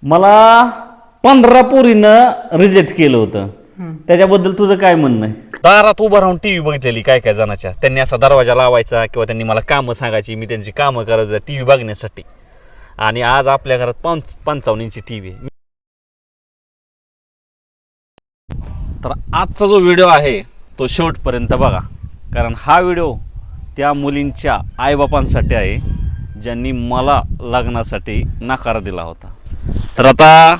मला 15 पोरीनं रिजेक्ट केलं होतं. त्याच्याबद्दल तुझं काय म्हणणं आहे? दारात उभं राहून टीव्ही बघितलेली काय काय जणाच्या, त्यांनी असा दरवाजा लावायचा किंवा त्यांनी मला कामं सांगायची, मी त्यांची कामं करायचं टीव्ही बघण्यासाठी. आणि आज आपल्या घरात 55 इंची टीव्ही आहे. तर आजचा जो व्हिडिओ आहे तो शेवटपर्यंत बघा, कारण हा व्हिडिओ त्या मुलींच्या आईबापांसाठी आहे ज्यांनी मला लग्नासाठी नकार दिला होता. तर आता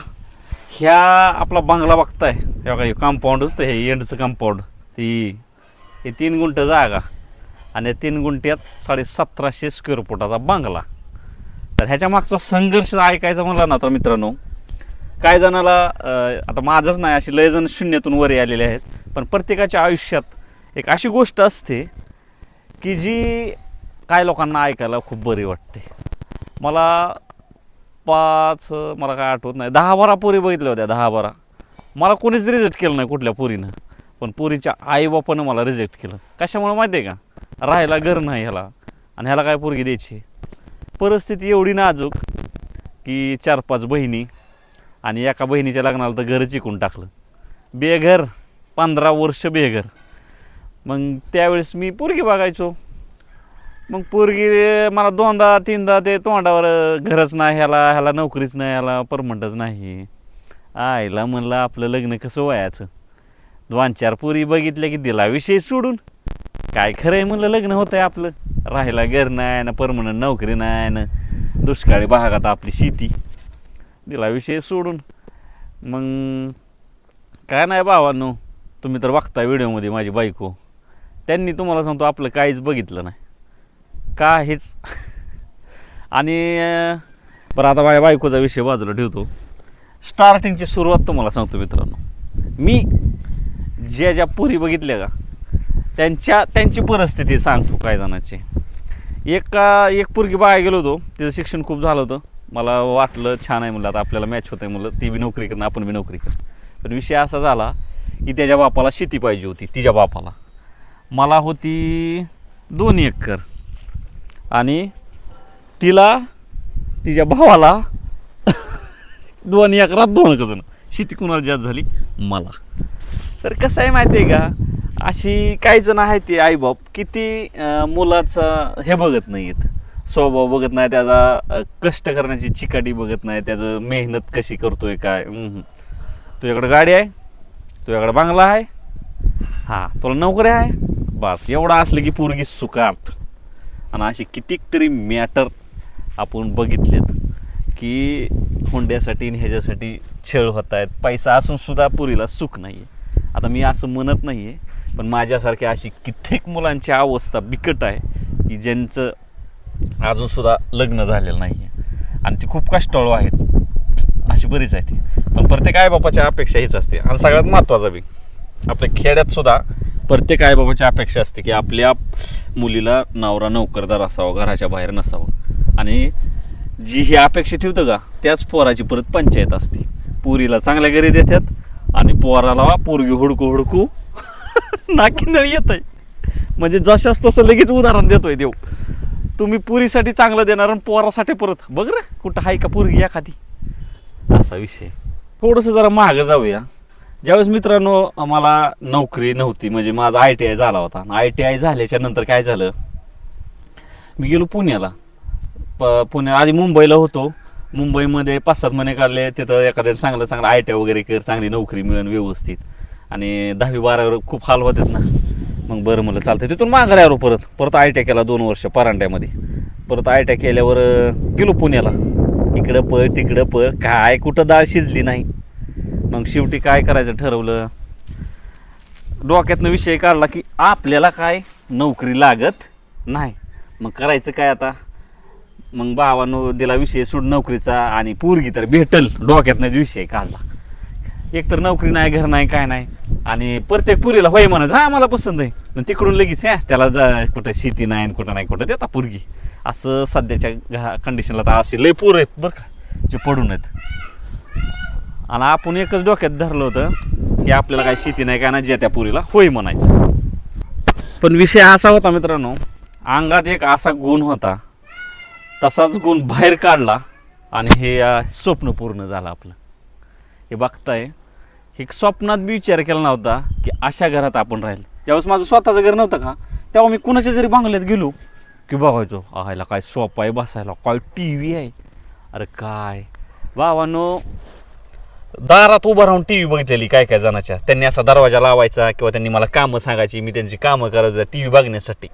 ह्या आपला बंगला बघताय, हे बघा, हे कंपाऊंड असतं, हे एंडचं कंपाऊंड, हे 3 गुंठ जागा आणि 3 गुंठ्यात 1750 स्क्वेअर फुटाचा बंगला. तर ह्याच्या मागचा संघर्ष ऐकायचा म्हणला ना तर मित्रांनो, काय जणाला आता माझंच नाही, अशी लय जण शून्यातून वरी आलेले आहेत, पण प्रत्येकाच्या आयुष्यात एक अशी गोष्ट असते की जी काय लोकांना ऐकायला खूप बरी वाटते. मला मला काय आठवत नाही, 10-12 पोरी बघितल्या होत्या, 10-12. मला कोणीच रिजेक्ट केलं नाही कुठल्या पोरीनं, पण पोरीच्या आईबापानं मला रिजेक्ट केलं. कशामुळे माहिती आहे का? राहायला घर नाही ह्याला, आणि ह्याला काय पोरगी द्यायची. परिस्थिती एवढी नाजूक की 4-5 बहिणी आणि एका बहिणीच्या लग्नाला तर घर चिकून टाकलं. बेघर, 15 वर्ष बेघर. मग त्यावेळेस मी पोरगी बघायचो. मग पोरगी मला 2दा-3दा ते तोंडावर, घरच नाही ह्याला नोकरीच नाही, ह्याला परमनंटच नाही. आईला म्हणलं आपलं लग्न कसं व्हायचं. 2-4 पोरी बघितल्या की दिला विषय सोडून. काय खरं आहे म्हणलं, लग्न होतं आहे आपलं, राहायला घर नाही ना, परमनंट नोकरी नाही ना, दुष्काळी भागात आपली शेती, दिला विषय सोडून. मग काय नाही भावांनो, तुम्ही तर बघताय व्हिडिओमध्ये माझी बायको, त्यांनी तुम्हाला सांगतो आपलं काहीच बघितलं नाही, काहीच. आणि बरं, आता माझ्या बायकोचा विषय बाजूला ठेवतो. स्टार्टिंगची सुरुवात तुम्हाला सांगतो मित्रांनो, मी ज्या पोरी बघितल्या का त्यांची परिस्थिती सांगतो काय जणांची. एक पोरगी बघायला गेलो होतो, तिचं शिक्षण खूप झालं होतं, मला वाटलं छान आहे म्हणलं, आता आपल्याला मॅच होतं आहे म्हणलं, ती बी नोकरी करणं, आपण बी नोकरी करणं. पण विषय असा झाला की त्याच्या बापाला शेती पाहिजे होती, तिच्या बापाला. मला होती 2 एकर आणि तिच्या भावाला 2 एकरात 2 गजन. शेती कुणाला जास्त झाली? मला. तर कसं आहे माहिती आहे का, अशी काही जण आहेत ते आईबाप की ती मुलाचं हे बघत नाही आहेत, स्वभाव बघत नाही, त्याचा कष्ट करण्याची चिकाटी बघत नाही, त्याचं मेहनत कशी करतोय काय. तुझ्याकडे गाडी आहे, तुझ्याकडे बंगला आहे, हां तुला नोकरी आहे, बस एवढं असलं की पोरगी सुखात. आणि अशी कितीक तरी मॅटर आपण बघितलेत की हुंड्यासाठी आणि ह्याच्यासाठी छळ होत आहेत, पैसा असून सुद्धा पोरीला सुख नाही आहे. आता मी असं म्हणत नाही आहे, पण माझ्यासारख्या अशी कित्येक मुलांची अवस्था बिकट आहे की ज्यांचं अजूनसुद्धा लग्न झालेलं नाही आहे आणि ती खूप कष्टाळू आहेत, अशी बरीच आहे ती. पण प्रत्येक आईबापाच्या अपेक्षा हीच असते. आणि सगळ्यात महत्त्वाचं बी, आपल्या खेड्यात सुद्धा प्रत्येक आईबाबाची अपेक्षा असते की आपल्या मुलीला नवरा नोकरदार असावा, घराच्या बाहेर नसावं. आणि जी ही अपेक्षा ठेवतं का, त्याच पोराची परत पंचायत असते. पोरीला चांगल्या घरी देतात आणि पोराला पोरगी हुडकू नाकी नळी येत आहे. म्हणजे जशाच तसं लगेच उदाहरण देतोय देव. तुम्ही पुरीसाठी चांगलं देणार आणि पोरासाठी परत बघ रे कुठं आहे का पोरगी एखादी, असा विषय. थोडंसं जरा मागं जाऊया. ज्यावेळेस मित्रांनो मला नोकरी नव्हती, म्हणजे माझा ITI झाला होता. ITI झाल्याच्या नंतर काय झालं, मी गेलो पुण्याला. पुण्यात आधी मुंबईला होतो, मुंबईमध्ये 5-7 महिने काढले. तिथं एखाद्या चांगलं ITI वगैरे कर, चांगली नोकरी मिळेल व्यवस्थित. आणि 10वी-12वीवर खूप हाल होतात ना. मग बरं म्हणलं चालतं. तिथून माघारी आलो, परत ITI केला 2 वर्ष परांड्यामध्ये. परत ITI केल्यावर गेलो पुण्याला. इकडं पळ तिकडं पळ, काय कुठं डाळ शिजली नाही. मग शेवटी काय करायचं ठरवलं, डोक्यातनं विषय काढला की आपल्याला काय नोकरी लागत नाही, मग करायचं काय आता. मग भावानं दिला विषय सोड नोकरीचा, आणि पोरगी तर भेटल, डोक्यातनं विषय काढला. एक तर नोकरी नाही, घर नाही, काय नाही, आणि प्रत्येक पुरीला होय म्हणायचं, हा मला पसंत आहे. तिकडून लगेच त्याला कुठं शेती नाही, कुठं देता पोरगी. असं सध्याच्या कंडिशनला तर असे लय पोरं आहेत बरं का जे पडून आहेत. आणि आपण एकच डोक्यात धरलं होतं की आपल्याला काय शेती नाही, काय नाही, जे त्या पुरीला होय म्हणायचं. पण विषय असा होता मित्रांनो, अंगात एक असा गुण होता, तसाच गुण बाहेर काढला आणि हे स्वप्न पूर्ण झालं आपलं. हे बघताय, हे स्वप्नात बी विचार केला नव्हता की अशा घरात आपण राहील. ज्यावेळेस माझं स्वतःचं घर नव्हतं का, तेव्हा मी कुणाच्या जरी बंगल्यात गेलो की बघायचो, आहायला काय सोपा आहे बसायला, काय टी व्ही आहे. अरे काय भावानो, दारात उभं राहून टी व्ही बघितलेली काय काय जणाच्या. त्यांनी असा दरवाजा लावायचा किंवा त्यांनी मला कामं सांगायची, मी त्यांची कामं करायचं टी व्ही बघण्यासाठी.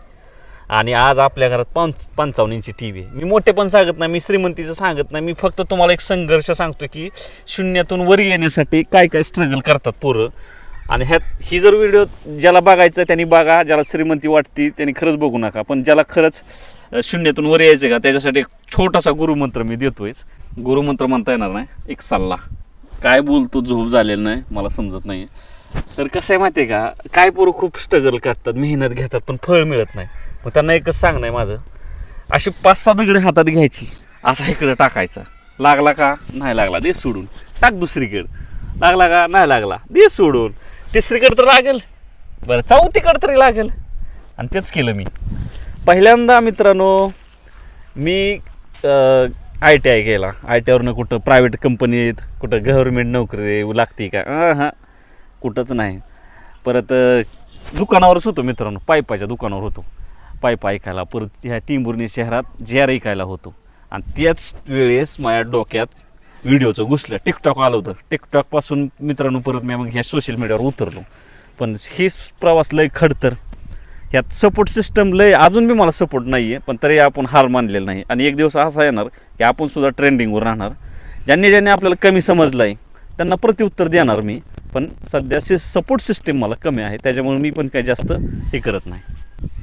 आणि आज आपल्या घरात 55 इंची टी व्ही आहे. मी मोठे पण सांगत नाही, मी श्रीमंतीचं सांगत नाही, मी फक्त तुम्हाला एक संघर्ष सांगतो की शून्यातून वर येण्यासाठी काय काय स्ट्रगल करतात पोरं. आणि ही जर व्हिडिओ ज्याला बघायचं त्यांनी बघा, ज्याला श्रीमंती वाटती त्यांनी खरंच बघू नका. पण ज्याला खरंच शून्यातून वर यायचं का, त्याच्यासाठी एक छोटासा गुरुमंत्र मी देतोयच. गुरुमंत्र म्हणता येणार नाही, एक सल्ला. काय बोलतो झोप झालेलं नाही, मला समजत नाही. तर कसं आहे माहिती आहे का, काय पोरं खूप स्ट्रगल करतात, मेहनत घेतात, पण फळ मिळत नाही. मग त्यांना एकच सांगणं आहे माझं, अशी 5-6 दगडे हातात घ्यायची, असा इकडे टाकायचा. लागला का, नाही लागला दे सोडून, टाक दुसरीकडे. लागला का, नाही लागला दे सोडून, तिसरीकडे तर लागेल, बरं चौथीकडे तरी लागेल. आणि तेच केलं मी. पहिल्यांदा मित्रांनो मी ITI केला. ITIवरनं कुठं प्रायव्हेट कंपनीत, कुठं गव्हर्नमेंट नोकरी लागते का, हां कुठंच नाही. परत दुकानावरच होतो मित्रांनो, पाईपाच्या दुकानावर होतो, पाईप ऐकायला. परत ह्या टिंबुर्णी शहरात JR ऐकायला होतो. आणि त्याच वेळेस माझ्या डोक्यात व्हिडिओचं घुसलं, टिकटॉक आलं होतं. टिकटॉकपासून मित्रांनो परत मी मग ह्या सोशल मीडियावर उतरलो. पण हे प्रवास लय खडतर, ह्यात सपोर्ट सिस्टम लय अजून बी मला सपोर्ट नाही आहे, पण तरी आपण हार मानलेला नाही. आणि एक दिवस असा येणार की आपण सुद्धा ट्रेंडिंगवर राहणार. ज्यांनी आपल्याला कमी समजलं आहे त्यांना प्रत्युत्तर देणार मी. पण सध्या सपोर्ट सिस्टीम मला कमी आहे, त्याच्यामुळे मी पण काही जास्त हे करत नाही.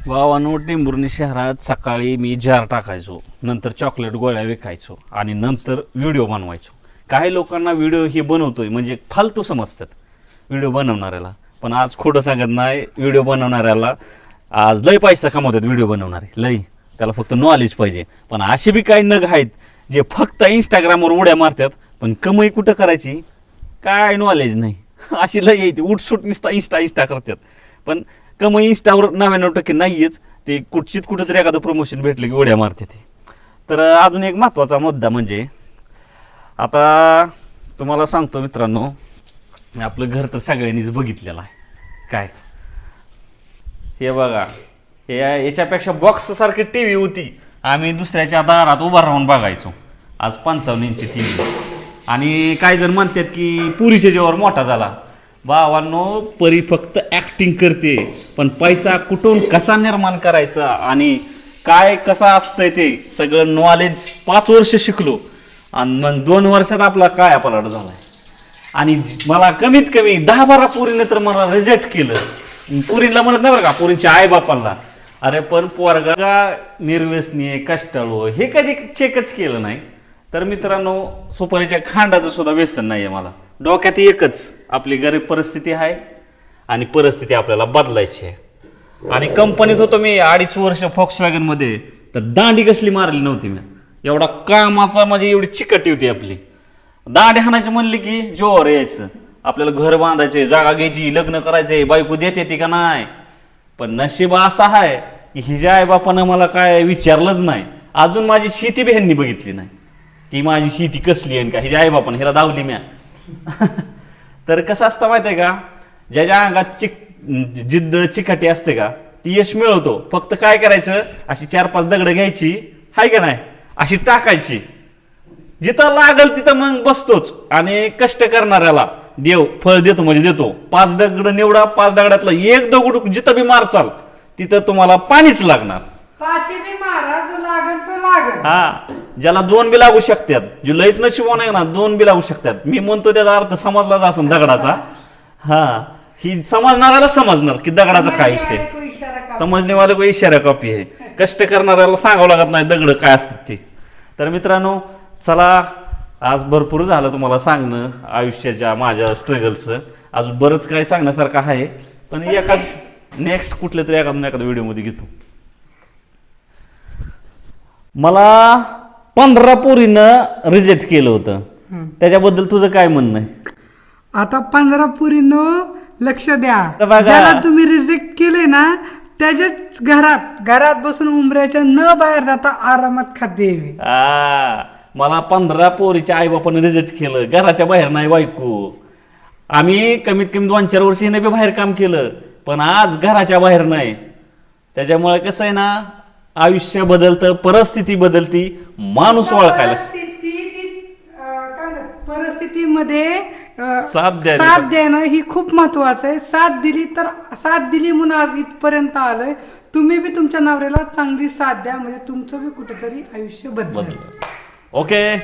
भावानो, टिंबुर्णी शहरात सकाळी मी जार टाकायचो, नंतर चॉकलेट गोळ्या विकायचो आणि नंतर व्हिडिओ बनवायचो. काही लोकांना व्हिडिओ हे बनवतोय म्हणजे फालतू समजतात व्हिडिओ बनवणाऱ्याला. पण आज खोटं सांगत नाही, व्हिडिओ बनवणाऱ्याला आज लय पैसा कमवतात व्हिडिओ बनवणारे, लय. त्याला फक्त नॉलेज पाहिजे. पण असे बी काही नग आहेत जे फक्त इंस्टाग्रामवर उड्या मारतात, पण कमाई कुठं करायची काय नॉलेज नाही. अशी लय येते, उठसूट नुसता इंस्टा करतात, पण कमाई इंस्टावर 99% नाहीयेच. ते कुठंतरी एखादं प्रमोशन भेटलं की उड्या मारते ते. तर अजून एक महत्त्वाचा मुद्दा म्हणजे, आता तुम्हाला सांगतो मित्रांनो, आपलं घर तर सगळ्यांनीच बघितलेलं आहे. काय हे बघा, हे याच्यापेक्षा बॉक्स सारखी टीव्ही होती, आम्ही दुसऱ्याच्या दारात उभा राहून बघायचो. आज 55 इंची टीव्ही. आणि काही जण म्हणतात की पुरीच्या जेव्हा मोठा झाला. भावांनो, परी फक्त ऍक्टिंग करते, पण पैसा कुठून कसा निर्माण करायचा आणि काय कसा असतंय ते सगळं नॉलेज 5 वर्ष शिकलो. आणि मग 2 वर्षात आपला काय पलट झालाय. आणि मला कमीत कमी 10-12 पुरीने तर मला रिजेक्ट केलं. पुरीला म्हणत नाही बरं का, पुरींच्या आई बापांना. अरे पण पोरगा निर्व्यसनी, कष्टाळू, हे कधी चेकच केलं नाही. तर मित्रांनो, सुपारीच्या खांडाचं सुद्धा व्यसन नाही आहे मला. डोक्यात एकच, आपली गरीब परिस्थिती आहे आणि परिस्थिती आपल्याला बदलायची आहे. आणि कंपनीत होतो मी 2.5 वर्ष Volkswagenमध्ये, तर दांडी कसली मारली नव्हती मी. एवढा कामाचा म्हणजे एवढी चिकटी होती आपली. दांडी हाणायची म्हणली की जोर यायचं. आपल्याला घर बांधायचे, जागा घ्यायची, लग्न करायचे, बायको देते ती का नाही. पण नशीब असा आहे की हिच्या आईबापानं मला काय विचारलंच नाही. अजून माझी शेती बी ह्यांनी बघितली नाही की माझी शेती कसली आहे का. हिच्या आईबापानं हिला दावली म्या. तर कसं असतं माहिती आहे का, ज्याच्या अंगात जिद्द चिकाटी असते का, ती यश मिळवतो. फक्त काय करायचं, अशी 4-5 दगडं घ्यायची, हाय का नाही, अशी टाकायची, जिथं लागल तिथं मग बसतोच. आणि कष्ट करणाऱ्याला देव फळ देतो म्हणजे देतो. 5 दगड निवडा, 5 दगडातला एक दगड जिथं बी मारचाल तिथं तुम्हाला पाणीच लागणार. हा, ज्याला 2 बी लागू शकतात, जे लयच नशिबवान आहे ना, 2 बी लागू शकतात. मी म्हणतो त्याचा अर्थ समजलाच असून दगडाचा. हा, ही समजणाऱ्याला समजणार की दगडाचा काय विषय. समजणे वाले को इशारा कॉपी आहे. कष्ट करणाऱ्याला सांगावं लागत नाही दगड काय असतात ते. तर मित्रांनो, चला, आज भरपूर झालं तुम्हाला सांगणं आयुष्याच्या माझ्या स्ट्रगलचं. अजून बरंच काय सांगण्यासारखं आहे, पण नेक्स्ट कुठल्या तरी एखाद्या व्हिडिओमध्ये घेतो. मला 15 पोरीनं रिजेक्ट केलं होतं, त्याच्याबद्दल तुझं काय म्हणणं आहे? आता 15 पोरीनं लक्ष द्या, बघा. ज्याला तुम्ही रिजेक्ट केले ना त्याच्याच घरात बसून उंबऱ्याच्या न बाहेर जाता आरामात खाते. मला 15 पोरीच्या आईबापानं रिजेक्ट केलं, घराच्या बाहेर नाही बायको. आम्ही कमीत कमी 2-4 वर्ष हिने बी बाहेर काम केलं, पण आज घराच्या बाहेर नाही. त्याच्यामुळे कसं आहे ना, आयुष्य बदलतं, परिस्थिती बदलती, माणूस ओळखायला परिस्थितीमध्ये साथ द्यायला साथ देणं ही खूप महत्वाचं आहे. साथ दिली म्हणून आज इथपर्यंत आलोय. तुम्ही बी तुमच्या नवऱ्याला चांगली साथ द्या, म्हणजे तुमचं बी कुठेतरी आयुष्य बदलेल. ओके.